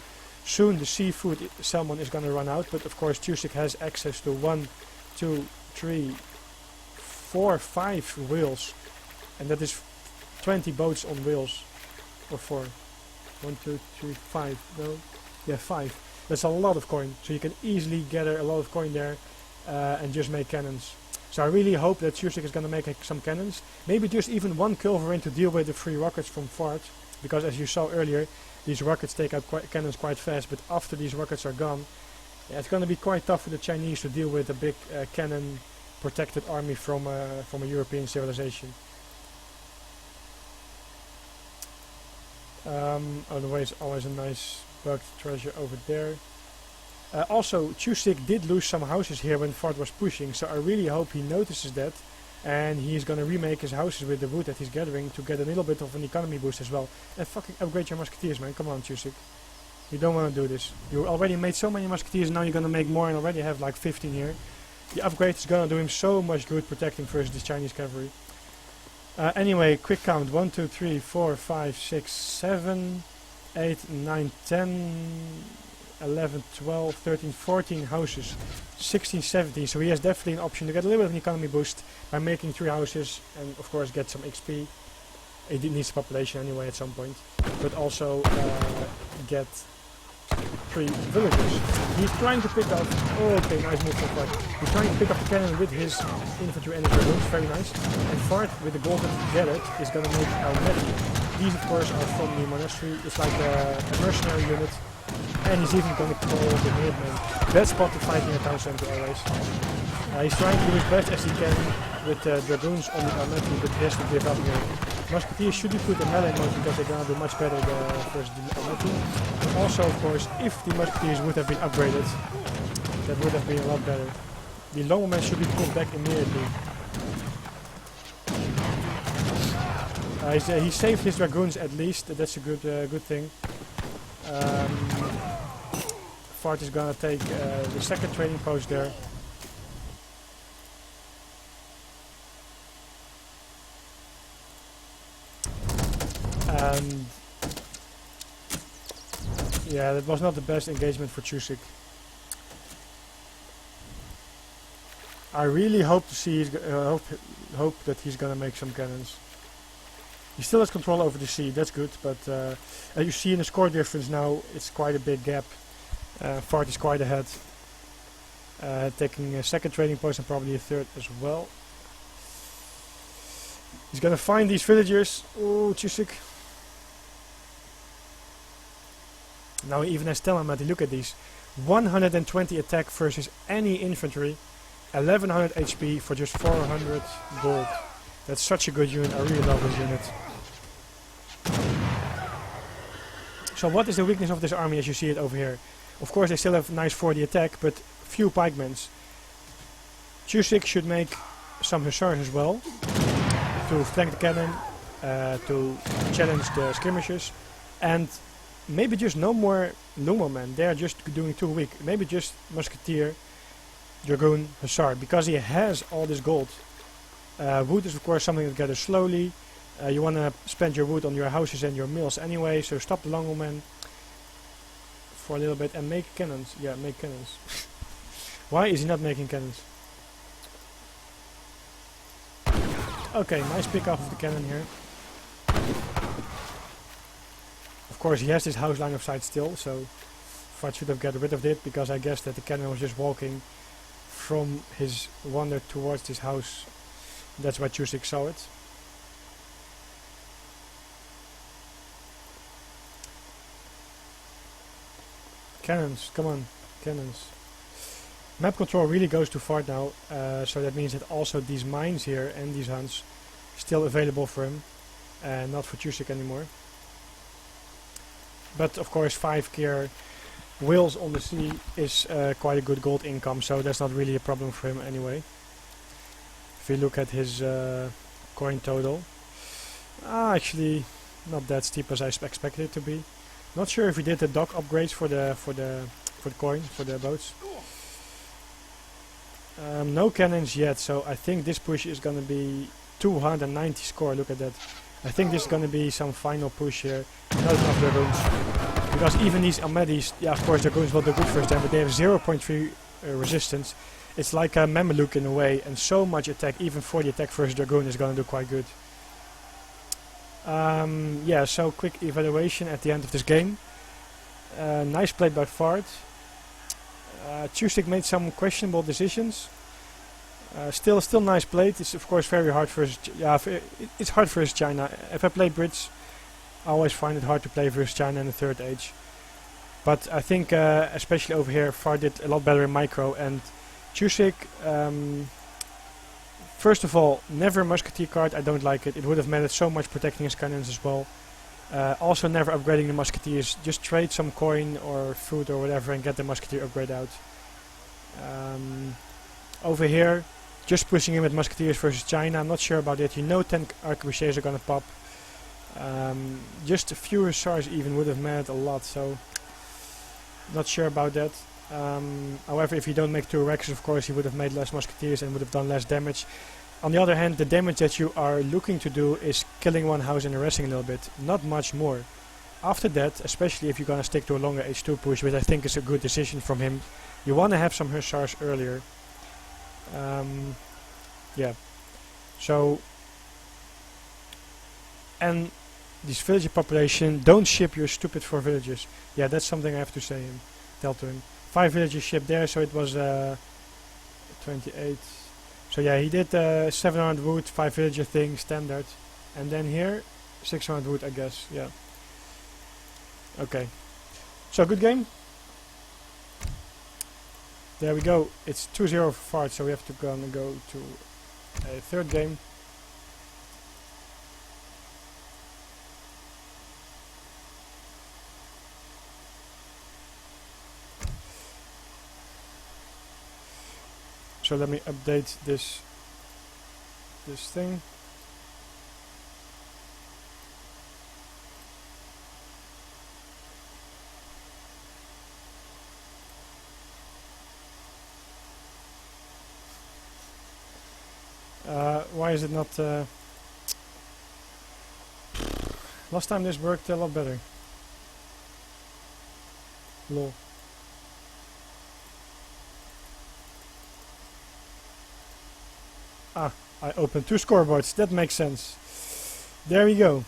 Soon the seafood salmon is going to run out, but of course Chusik has access to 1, 2, 3, 4, 5 wheels, and that is 20 boats on wheels. Or 4. 1, 2, 3, 5. No? Yeah, 5. That's a lot of coin. So you can easily gather a lot of coin there and just make cannons. So I really hope that Chusik is going to make some cannons. Maybe just even 1 culverin to deal with the 3 rockets from Fart. Because as you saw earlier, these rockets take out cannons quite fast. But after these rockets are gone, yeah, it's going to be quite tough for the Chinese to deal with a big cannon protected army from a European civilization. Otherwise, always a nice bugged treasure over there. Also, Chusik did lose some houses here when Fart was pushing, so I really hope he notices that, and he's gonna remake his houses with the wood that he's gathering to get a little bit of an economy boost as well. And fucking upgrade your musketeers, man. Come on, Chusik. You don't want to do this. You already made so many musketeers, now you're gonna make more and already have like 15 here. The upgrade is gonna do him so much good protecting versus this Chinese cavalry. Anyway, quick count. 1, 2, 3, 4, 5, 6, 7, 8, 9, 10, 11, 12, 13, 14 houses. 16, 17. So he has definitely an option to get a little bit of an economy boost by making 3 houses and of course get some XP. He needs population anyway at some point. But also get 3 villagers. He's trying to pick up... Oh, okay, nice move so far. He's trying to pick up the cannon with his infantry and his dragoons, very nice. And Fart, with the gold that he gathered, is going to make Almetti. These, of course, are from the monastery. It's like a mercenary unit. And he's even going to call the Minutemen. Bad spot to fight in a town center always. He's trying to do his best as he can with dragoons on the Almetti, but he has to give up here. Musketeers should be put in melee mode because they're going to do much better versus the Almetti. But also, of course, if the Musketeers would have been upgraded, that would have been a lot better. The Longbow should be pulled back immediately. He saved his dragoons at least, that's a good thing. Fart is gonna take the second trading post there. And yeah, that was not the best engagement for Chusik. I really hope to see hope that he's gonna make some cannons. He still has control over the sea, that's good, but as you see in the score difference now, it's quite a big gap. Fart is quite ahead, taking a second trading post and probably a third as well. He's gonna find these villagers. Oh, Chusik. Now he even has Telemati, look at these. 120 attack versus any infantry, 1100 HP for just 400 gold. That's such a good unit, I really love this unit. So what is the weakness of this army as you see it over here? Of course they still have nice 40 attack, but few pikemans. Chusik should make some hussars as well, to flank the cannon, to challenge the skirmishers, and maybe just no more Lumbermen, they're just doing too weak. Maybe just musketeer, dragoon, hussar, because he has all this gold. Wood is of course something that gathers slowly. You want to spend your wood on your houses and your mills anyway, so stop the Longbow for a little bit and make cannons. Yeah, make cannons. Why is he not making cannons? Okay, nice pick off of the cannon here. Of course he has this house line of sight still, so Fart should have got rid of it, because I guess that the cannon was just walking from his wander towards this house. That's why Chusik saw it. Cannons, come on, cannons. Map control really goes too far now, so that means that also these mines here and these hunts still available for him, and not for Chusik anymore. But of course 5 gear whales on the sea is quite a good gold income, so that's not really a problem for him anyway. If you look at his coin total, actually not that steep as I expected it to be. Not sure if he did the dock upgrades for the coin, for the boats. No cannons yet, so I think this push is gonna be 290 score. Look at that. I think this is gonna be some final push here. Not enough dragoons, because even these Almedis, yeah, of course dragoons will do good first time, but they have 0.3 resistance. It's like a Mameluke in a way, and so much attack, even 40 attack versus dragoon is gonna do quite good. Yeah, so quick evaluation at the end of this game. Nice play by Fart. Chusik made some questionable decisions. Still nice played. It's of course very hard versus it's hard versus China. If I play Brits, I always find it hard to play versus China in the third age. But I think especially over here, Fart did a lot better in micro, and Chusik. First of all, never musketeer card, I don't like it. It would have mattered so much protecting his cannons as well. Also never upgrading the musketeers. Just trade some coin or food or whatever and get the musketeer upgrade out. Over here, just pushing in with musketeers versus China. I'm not sure about it. You know 10 arquebusiers are gonna pop. Just a few hussars even would have mattered a lot, so not sure about that. However, if you don't make 2 Rexes, of course, you would have made less musketeers and would have done less damage. On the other hand, the damage that you are looking to do is killing one house and arresting a little bit, not much more. After that, especially if you're gonna stick to a longer H2 push, which I think is a good decision from him, you wanna have some hussars earlier. Yeah. So, and this villager population, don't ship your stupid 4 villages. Yeah, that's something I have to say. tell to him. 5 villages shipped there, so it was 28. So yeah, he did 700 wood, 5 villager thing, standard. And then here, 600 wood, I guess, yeah. Okay. So, good game. There we go. It's 2-0 for Fart, so we have to go to a third game. So let me update this thing. Why is it not... last time this worked a lot better. Lol. Ah, I opened 2 scoreboards. That makes sense. There we go.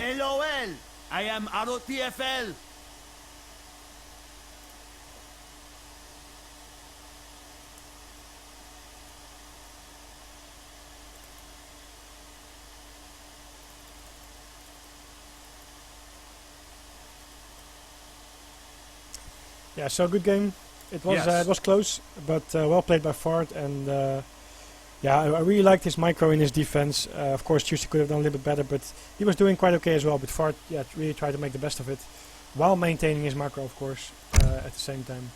LOL! I am ROTFL! Yeah, so good game. It was Yes. it was close, but well played by Fart. And yeah, I really liked his micro in his defense. Of course, Chusik could have done a little bit better, but he was doing quite okay as well. But Fart, yeah, really tried to make the best of it, while maintaining his macro, of course, at the same time.